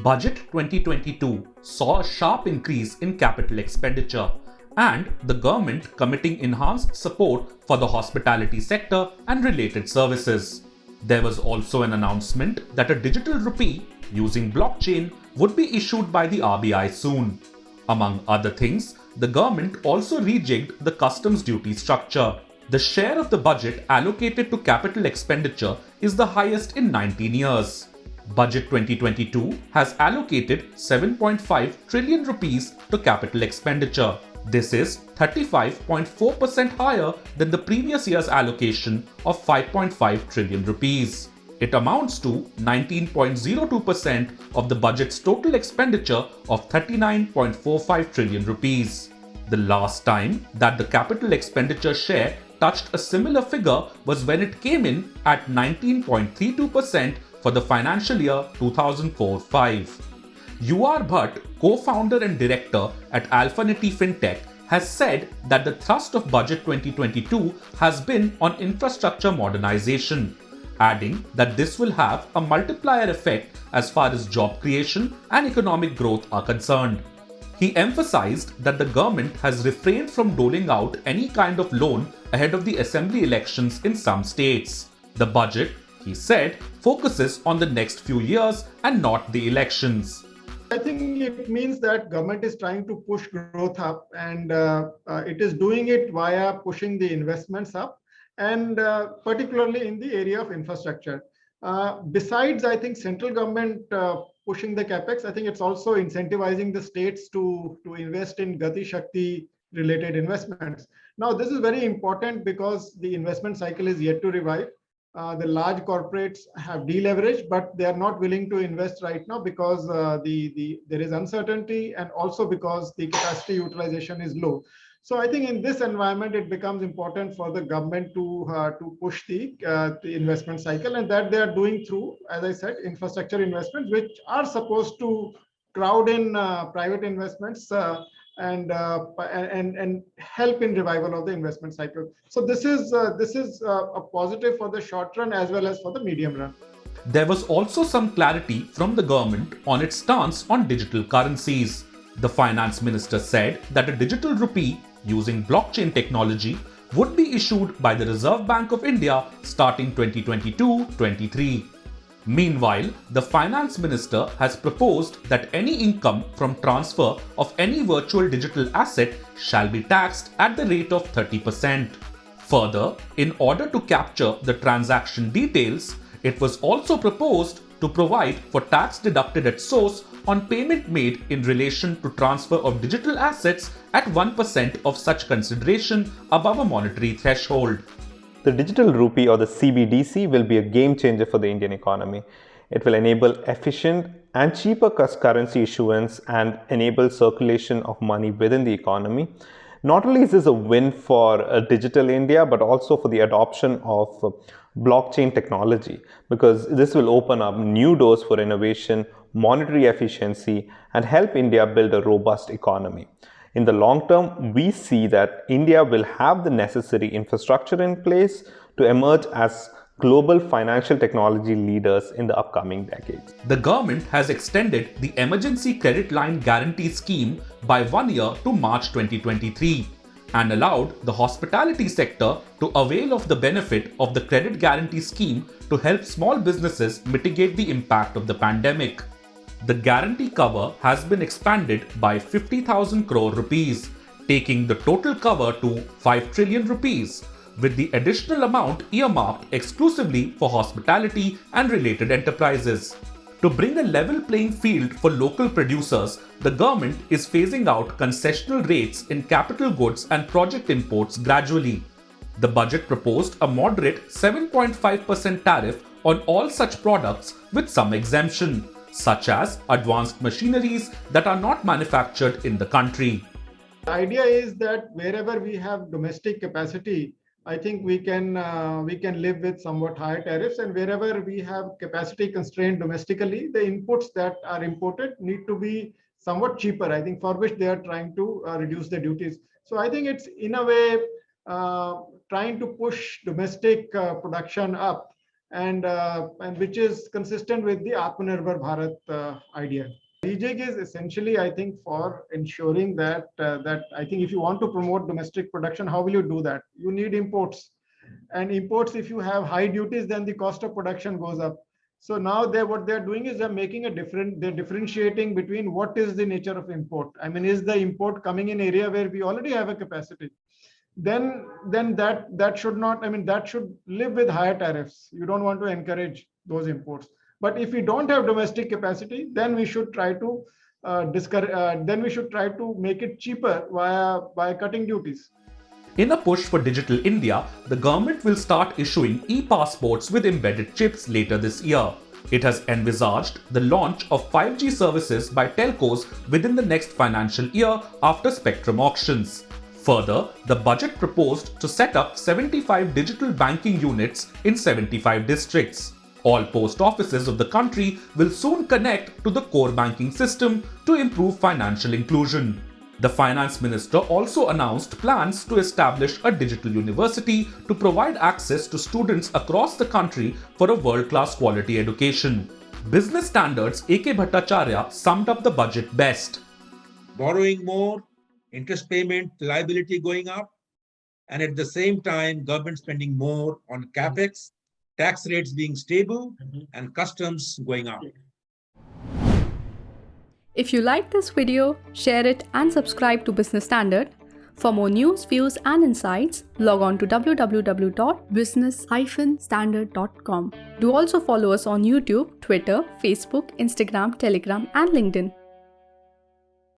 Budget 2022 saw a sharp increase in capital expenditure and the government committing enhanced support for the hospitality sector and related services. There was also an announcement that a digital rupee using blockchain would be issued by the RBI soon. Among other things, the government also rejigged the customs duty structure. The share of the budget allocated to capital expenditure is the highest in 19 years. Budget 2022 has allocated 7.5 trillion rupees to capital expenditure. This is 35.4% higher than the previous year's allocation of 5.5 trillion rupees. It amounts to 19.02% of the budget's total expenditure of 39.45 trillion rupees. The last time that the capital expenditure share touched a similar figure was when it came in at 19.32% for the financial year 2004-05. UR Bhatt, co-founder and director at Alphanity Fintech, has said that the thrust of Budget 2022 has been on infrastructure modernization, adding that this will have a multiplier effect as far as job creation and economic growth are concerned. He emphasized that the government has refrained from doling out any kind of loan ahead of the assembly elections in some states. The budget, he said, focuses on the next few years and not the elections. I think it means that government is trying to push growth up, and it is doing it via pushing the investments up, and particularly in the area of infrastructure. Besides, I think central government pushing the capex, I think it's also incentivizing the states to invest in Gati Shakti related investments. Now, this is very important because the investment cycle is yet to revive. The large corporates have deleveraged, but they are not willing to invest right now because there is uncertainty, and also because the capacity utilization is low. So I think in this environment, it becomes important for the government to push the investment cycle, and that they are doing through, as I said, infrastructure investments, which are supposed to crowd in private investments and help in revival of the investment cycle. So this is a positive for the short run as well as for the medium run. There was also some clarity from the government on its stance on digital currencies. The finance minister said that a digital rupee using blockchain technology would be issued by the Reserve Bank of India starting 2022-23. Meanwhile, the finance minister has proposed that any income from transfer of any virtual digital asset shall be taxed at the rate of 30%. Further, in order to capture the transaction details, it was also proposed to provide for tax deducted at source on payment made in relation to transfer of digital assets at 1% of such consideration above a monetary threshold. The digital rupee, or the CBDC, will be a game changer for the Indian economy. It will enable efficient and cheaper currency issuance and enable circulation of money within the economy. Not only is this a win for digital India, but also for the adoption of blockchain technology, because this will open up new doors for innovation, monetary efficiency, and help India build a robust economy. In the long term, we see that India will have the necessary infrastructure in place to emerge as global financial technology leaders in the upcoming decades. The government has extended the Emergency Credit Line Guarantee Scheme by 1 year to March 2023 and allowed the hospitality sector to avail of the benefit of the Credit Guarantee Scheme to help small businesses mitigate the impact of the pandemic. The guarantee cover has been expanded by 50,000 crore rupees, taking the total cover to 5 trillion rupees, with the additional amount earmarked exclusively for hospitality and related enterprises. To bring a level playing field for local producers, the government is phasing out concessional rates in capital goods and project imports gradually. The budget proposed a moderate 7.5% tariff on all such products with some exemption, such as advanced machineries that are not manufactured in the country. The idea is that wherever we have domestic capacity, I think we can live with somewhat higher tariffs, and wherever we have capacity constrained domestically, the inputs that are imported need to be somewhat cheaper, I think, for which they are trying to reduce the duties. So I think it's in a way trying to push domestic production up and which is consistent with the Atmanirbhar Bharat idea. Rejig is essentially, I think, for ensuring that I think if you want to promote domestic production, how will you do that? You need imports, and imports, if you have high duties, then the cost of production goes up. So now what they're doing is they're differentiating between what is the nature of import. I mean, is the import coming in area where we already have a capacity? Then that should not, I mean, that should live with higher tariffs. You don't want to encourage those imports. But if we don't have domestic capacity, then we should try to make it cheaper by cutting duties. In a push for Digital India, the government will start issuing e-passports with embedded chips later this year. It has envisaged the launch of 5G services by telcos within the next financial year after spectrum auctions. Further, the budget proposed to set up 75 digital banking units in 75 districts. All post offices of the country will soon connect to the core banking system to improve financial inclusion. The finance minister also announced plans to establish a digital university to provide access to students across the country for a world-class quality education. Business Standard's A.K. Bhattacharya summed up the budget best. Borrowing more, interest payment liability going up, and at the same time, government spending more on capex, tax rates being stable, and customs going up. If you like this video, share it and subscribe to Business Standard. For more news, views and insights, log on to www.business-standard.com. Do also follow us on YouTube, Twitter, Facebook, Instagram, Telegram and LinkedIn.